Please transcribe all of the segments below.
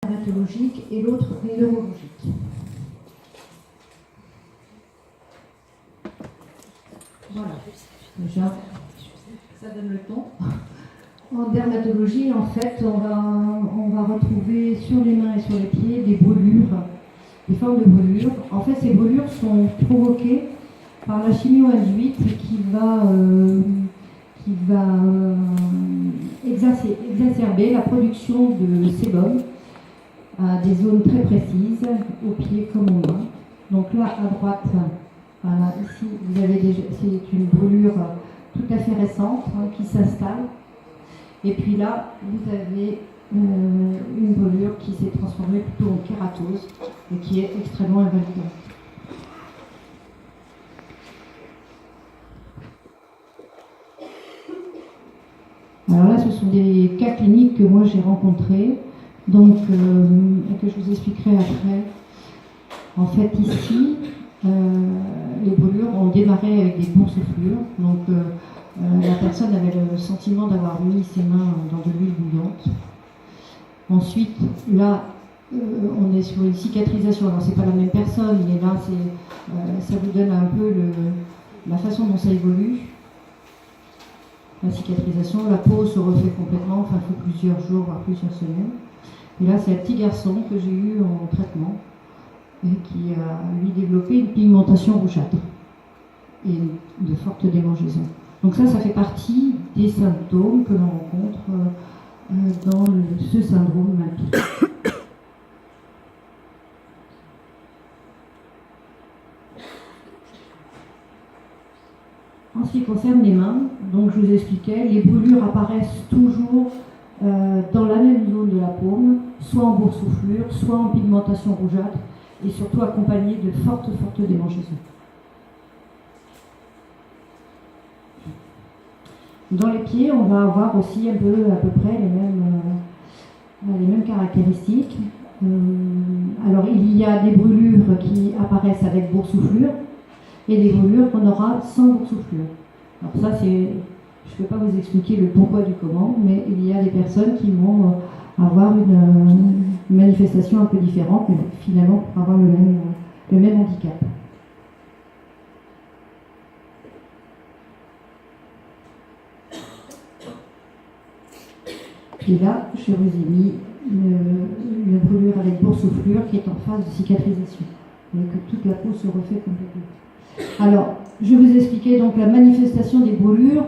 dermatologique et l'autre neurologique. Voilà, déjà, ça donne le ton. En dermatologie, en fait, on va retrouver sur les mains et sur les pieds des brûlures, des formes de brûlures. En fait, ces brûlures sont provoquées par la chimio induite qui va exacerber la production de sébum à des zones très précises, aux pieds comme aux mains. Donc là, à droite, voilà, ici, vous avez c'est une brûlure tout à fait récente qui s'installe. Et puis là, vous avez une brûlure qui s'est transformée plutôt en kératose et qui est extrêmement invalidante. Alors là, ce sont des cas cliniques que moi j'ai rencontrés, donc et que je vous expliquerai après. En fait, ici, les brûlures ont démarré avec des boursouflures. Donc la personne avait le sentiment d'avoir mis ses mains dans de l'huile bouillante. Ensuite, là, on est sur une cicatrisation. Alors, c'est pas la même personne, mais là, ça vous donne un peu la façon dont ça évolue. La cicatrisation, la peau se refait complètement, enfin, il faut plusieurs jours, voire plusieurs semaines. Et là, c'est un petit garçon que j'ai eu en traitement et qui a, lui, développé une pigmentation rougeâtre et de fortes démangeaisons. Donc ça fait partie des symptômes que l'on rencontre dans ce syndrome MAPI. En ce qui concerne les mains, donc je vous expliquais, les brûlures apparaissent toujours dans la même zone de la paume, soit en boursouflure, soit en pigmentation rougeâtre, et surtout accompagnées de fortes démangeaisons. Dans les pieds, on va avoir aussi à peu près les mêmes caractéristiques. Alors, il y a des brûlures qui apparaissent avec boursouflure et des brûlures qu'on aura sans boursouflure. Alors ça, je ne peux pas vous expliquer le pourquoi du comment, mais il y a des personnes qui vont avoir une manifestation un peu différente, mais finalement pour avoir le même handicap. Et là, je vous ai mis une brûlure avec boursouflure qui est en phase de cicatrisation, et que toute la peau se refait complètement. Alors, je vous expliquais donc la manifestation des brûlures.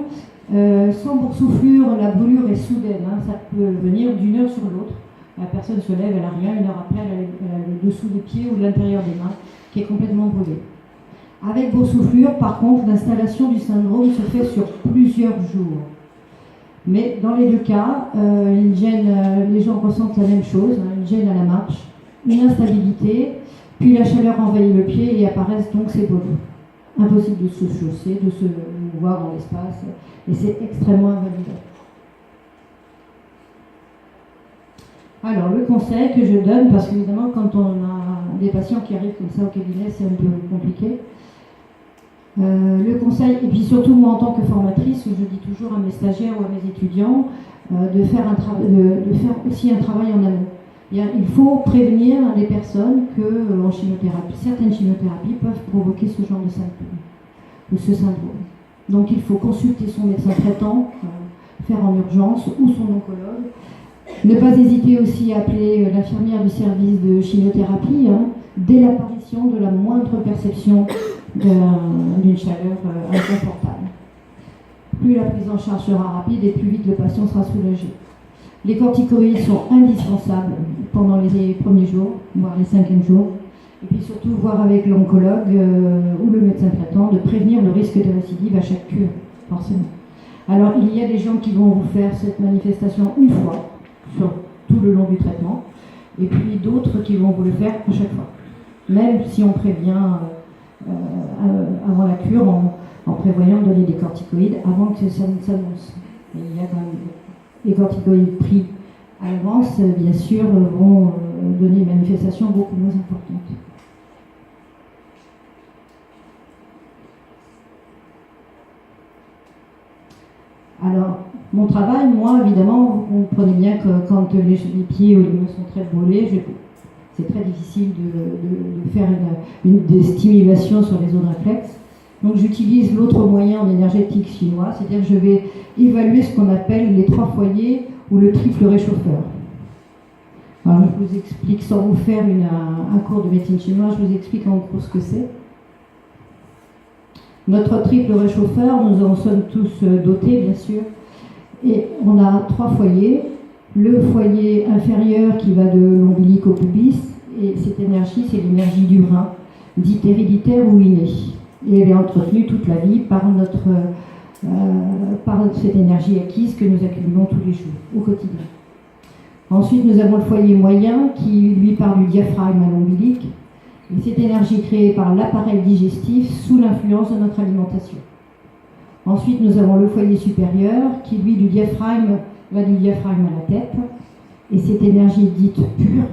Sans boursouflure, la brûlure est soudaine, ça peut venir d'une heure sur l'autre. La personne se lève, elle n'a rien, une heure après, elle a le dessous des pieds ou l'intérieur des mains qui est complètement brûlé. Avec boursouflure, par contre, l'installation du syndrome se fait sur plusieurs jours. Mais dans les deux cas, une gêne, les gens ressentent la même chose, une gêne à la marche, une instabilité, puis la chaleur envahit le pied et apparaissent donc ces brûlures. Impossible de se chausser, de se mouvoir dans l'espace, et c'est extrêmement invalidant. Alors, le conseil que je donne, parce qu'évidemment, quand on a des patients qui arrivent comme ça au cabinet, c'est un peu compliqué. Le conseil, et puis surtout moi en tant que formatrice, je dis toujours à mes stagiaires ou à mes étudiants de faire aussi un travail en amont. Il faut prévenir les personnes que en chimiothérapie, certaines chimiothérapies peuvent provoquer ce genre de symptômes, de ce syndrome. Donc il faut consulter son médecin traitant, faire en urgence, ou son oncologue. Ne pas hésiter aussi à appeler l'infirmière du service de chimiothérapie dès l'apparition de la moindre perception d'une chaleur inconfortable. Plus la prise en charge sera rapide et plus vite le patient sera soulagé. Les corticoïdes sont indispensables pendant les premiers jours, voire les 5e jours. Et puis surtout, voir avec l'oncologue ou le médecin traitant de prévenir le risque de récidive à chaque cure, forcément. Alors, il y a des gens qui vont vous faire cette manifestation une fois, sur tout le long du traitement, et puis d'autres qui vont vous le faire à chaque fois. Même si on prévient avant la cure, en prévoyant de donner des corticoïdes avant que ça ne s'annonce. Il y a quand même les corticoïdes pris à l'avance, bien sûr, vont donner une manifestation beaucoup moins importante. Alors, Mon travail, moi, évidemment, vous comprenez bien que quand les pieds ou les mains sont très brûlés, c'est très difficile de faire des stimulations sur les zones réflexes. Donc j'utilise l'autre moyen en énergétique chinois, c'est-à-dire que je vais évaluer ce qu'on appelle les 3 foyers ou le triple réchauffeur. Alors je vous explique, sans vous faire un cours de médecine chinoise, je vous explique en gros ce que c'est. Notre triple réchauffeur, nous en sommes tous dotés bien sûr, et on a 3 foyers. Le foyer inférieur qui va de l'ombilic au pubis, et cette énergie, c'est l'énergie du rein, dite héréditaire ou innée. Et elle est entretenue toute la vie par cette énergie acquise que nous accumulons tous les jours, au quotidien. Ensuite, nous avons le foyer moyen qui, lui, part du diaphragme à l'ombilic. Et cette énergie créée par l'appareil digestif sous l'influence de notre alimentation. Ensuite, nous avons le foyer supérieur qui, lui, va du diaphragme à la tête. Et cette énergie dite pure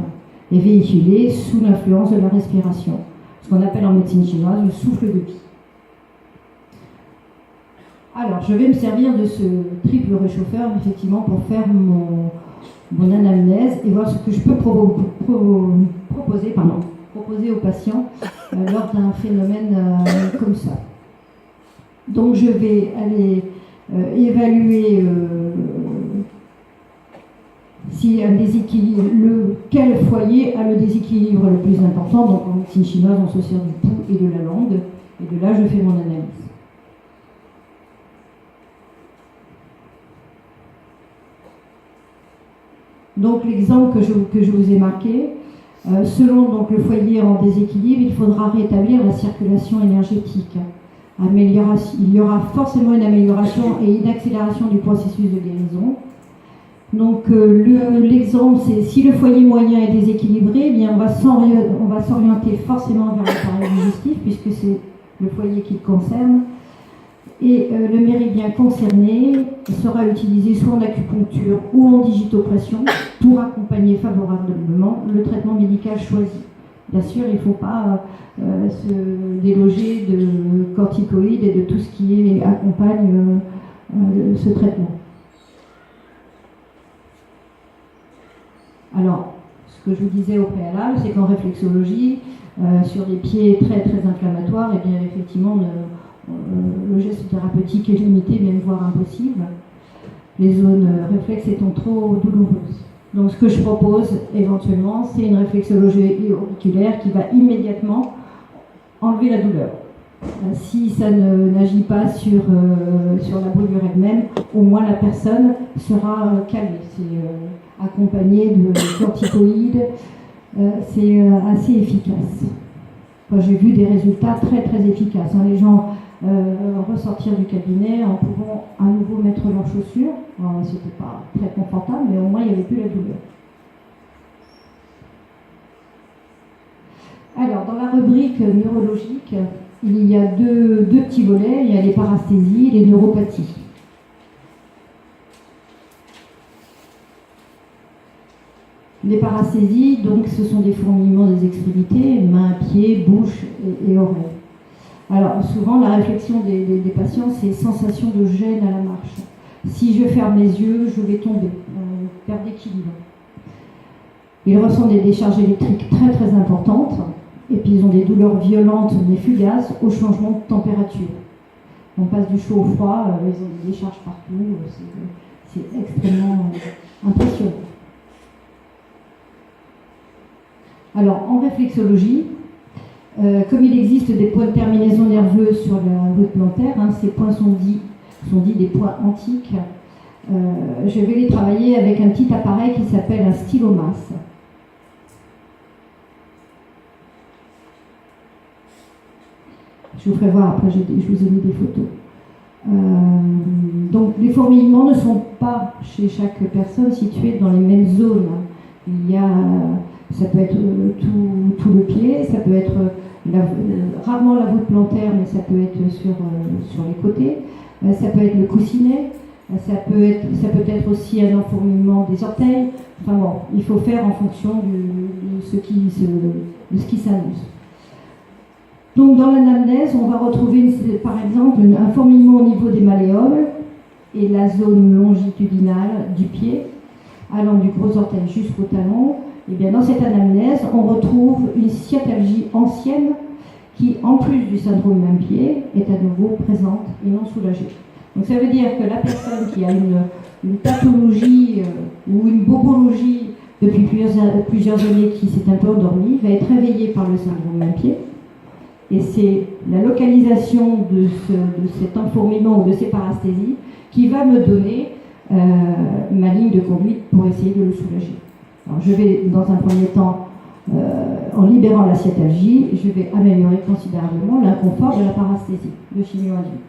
est véhiculée sous l'influence de la respiration. Ce qu'on appelle en médecine chinoise le souffle de vie. Alors, je vais me servir de ce triple réchauffeur, effectivement, pour faire mon anamnèse et voir ce que je peux proposer aux patients lors d'un phénomène comme ça. Donc, je vais aller évaluer si un déséquilibre, quel foyer a le déséquilibre le plus important. Donc en médecine chinoise, on se sert du pouls et de la langue, et de là je fais mon analyse. Donc l'exemple que je vous ai marqué, selon donc, le foyer en déséquilibre, il faudra rétablir la circulation énergétique. Il y aura forcément une amélioration et une accélération du processus de guérison. Donc l'exemple, c'est si le foyer moyen est déséquilibré, eh bien, on va s'orienter forcément vers l'appareil digestif, puisque c'est le foyer qui le concerne. Et le méridien concerné sera utilisé soit en acupuncture ou en digitopression pour accompagner favorablement le traitement médical choisi. Bien sûr, il ne faut pas se déloger de corticoïdes et de tout ce qui accompagne ce traitement. Alors, ce que je vous disais au préalable, c'est qu'en réflexologie, sur des pieds très très inflammatoires, eh bien effectivement, le geste thérapeutique est limité, même voire impossible, les zones réflexes étant trop douloureuses. Donc ce que je propose éventuellement, c'est une réflexologie auriculaire qui va immédiatement enlever la douleur. Si ça n'agit pas sur la brûlure elle-même, au moins la personne sera calmée. C'est accompagné de corticoïdes, c'est assez efficace. Enfin, j'ai vu des résultats très très efficaces. Les gens ressortir du cabinet en pouvant à nouveau mettre leurs chaussures. C'était pas très confortable, mais au moins il n'y avait plus la douleur. Alors, dans la rubrique neurologique, il y a deux petits volets. Il y a les parasthésies et les neuropathies. Les parasthésies, donc, ce sont des fourmillements des extrémités, mains, pieds, bouche et oreilles. Alors, souvent, la réflexion des patients, c'est sensation de gêne à la marche. Si je ferme les yeux, je vais tomber, perdre d'équilibre. Ils ressentent des décharges électriques très très importantes, et puis ils ont des douleurs violentes mais fugaces au changement de température. On passe du chaud au froid, ils ont des décharges partout, c'est extrêmement impressionnant. Alors, en réflexologie, comme il existe des points de terminaison nerveuse sur la voûte plantaire, ces points sont dits des points antiques, je vais les travailler avec un petit appareil qui s'appelle un stylomas. Je vous ferai voir après, je vous ai mis des photos. Donc les fourmillements ne sont pas chez chaque personne situés dans les mêmes zones. Ça peut être tout le pied, ça peut être rarement la voûte plantaire, mais ça peut être sur les côtés, ça peut être le coussinet, ça peut être aussi un enfourmillement des orteils. Enfin bon, il faut faire en fonction de ce qui s'annonce. Donc dans l'anamnèse, on va retrouver par exemple un fourmillement au niveau des malléoles et la zone longitudinale du pied, allant du gros orteil jusqu'au talon. Et bien dans cette anamnèse, on retrouve une sciatalgie ancienne qui, en plus du syndrome même pied, est à nouveau présente et non soulagée. Donc ça veut dire que la personne qui a une pathologie ou une bobologie depuis plusieurs années qui s'est un peu endormie va être réveillée par le syndrome même pied. Et c'est la localisation de cet enfourmillement ou de ces parasthésies qui va me donner ma ligne de conduite pour essayer de le soulager. Alors je vais, dans un premier temps, en libérant la sciatalgie, je vais améliorer considérablement l'inconfort de la parasthésie, de chimio-induite.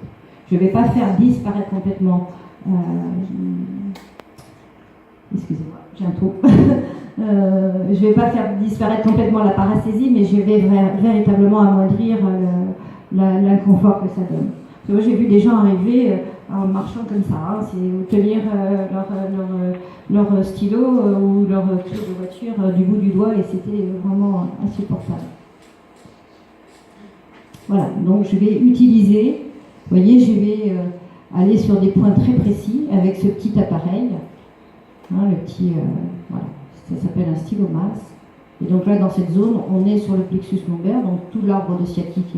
Je ne vais pas faire disparaître complètement... excusez-moi, j'ai un trou. Je ne vais pas faire disparaître complètement la parasthésie, mais je vais véritablement amoindrir l'inconfort que ça donne. Parce que moi, j'ai vu des gens arriver en marchant comme ça, hein, c'est tenir leur stylo ou leur clé de voiture du bout du doigt, et c'était vraiment insupportable. Voilà, donc je vais utiliser, vous voyez, je vais aller sur des points très précis avec ce petit appareil, hein, le petit, voilà, ça s'appelle un stylomas. Et donc là, dans cette zone, on est sur le plexus lombaire, donc tout l'arbre de sciatique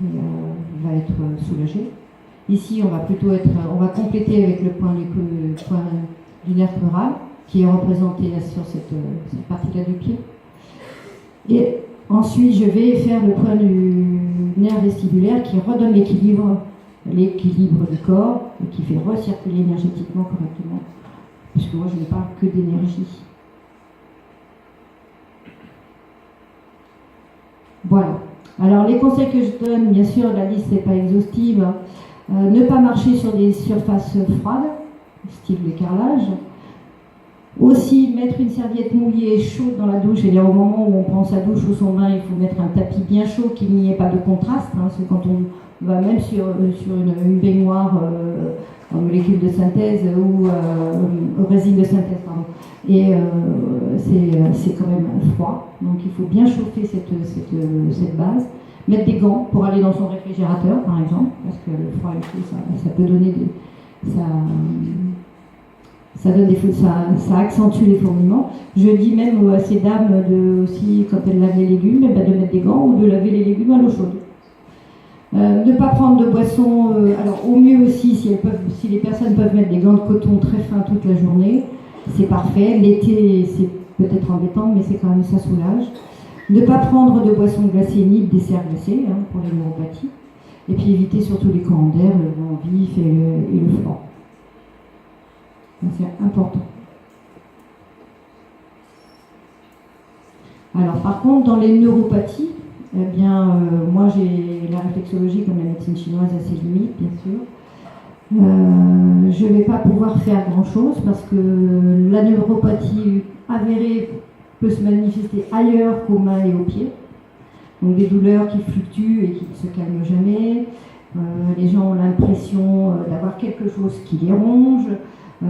va être soulagé. Ici, on va compléter avec le point du nerf crural, qui est représenté là, sur cette partie-là du pied. Et ensuite, je vais faire le point du nerf vestibulaire qui redonne l'équilibre du corps et qui fait recirculer énergétiquement correctement, puisque moi, je ne parle que d'énergie. Voilà. Alors, les conseils que je donne, bien sûr, la liste n'est pas exhaustive. Ne pas marcher sur des surfaces froides, style le carrelage. Aussi, mettre une serviette mouillée chaude dans la douche. C'est-à-dire, au moment où on prend sa douche ou son bain, il faut mettre un tapis bien chaud, qu'il n'y ait pas de contraste. Hein, parce que quand on va même sur une baignoire en molécules de synthèse ou résine de synthèse, pardon. Et c'est quand même froid. Donc, il faut bien chauffer cette base. Mettre des gants pour aller dans son réfrigérateur, par exemple, parce que le froid et le chaud, ça peut donner ça accentue les fourmillements. Je dis même à ces dames aussi, quand elles lavent les légumes, de mettre des gants ou de laver les légumes à l'eau chaude. Ne pas prendre de boissons, alors au mieux aussi, si les personnes peuvent mettre des gants de coton très fins toute la journée, c'est parfait. L'été, c'est peut-être embêtant, mais c'est quand même, ça soulage. Ne pas prendre de boissons glacées ni de desserts glacés pour les neuropathies. Et puis éviter surtout les courants d'air, le vent vif et le froid. C'est important. Alors par contre, dans les neuropathies, eh bien, moi j'ai la réflexologie comme la médecine chinoise à ses limites, bien sûr. Je ne vais pas pouvoir faire grand-chose parce que la neuropathie avérée peut se manifester ailleurs qu'aux mains et aux pieds. Donc des douleurs qui fluctuent et qui ne se calment jamais. Les gens ont l'impression d'avoir quelque chose qui les ronge.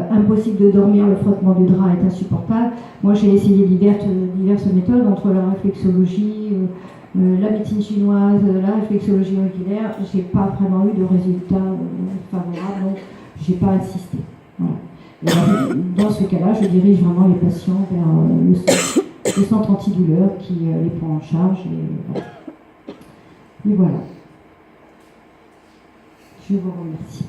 Impossible de dormir, le frottement du drap est insupportable. Moi j'ai essayé diverses méthodes entre la réflexologie, la médecine chinoise, la réflexologie auriculaire. J'ai pas vraiment eu de résultats favorables, donc j'ai pas insisté. Voilà. Dans ce cas-là, je dirige vraiment les patients vers le centre antidouleur qui les prend en charge. Et voilà. Je vous remercie.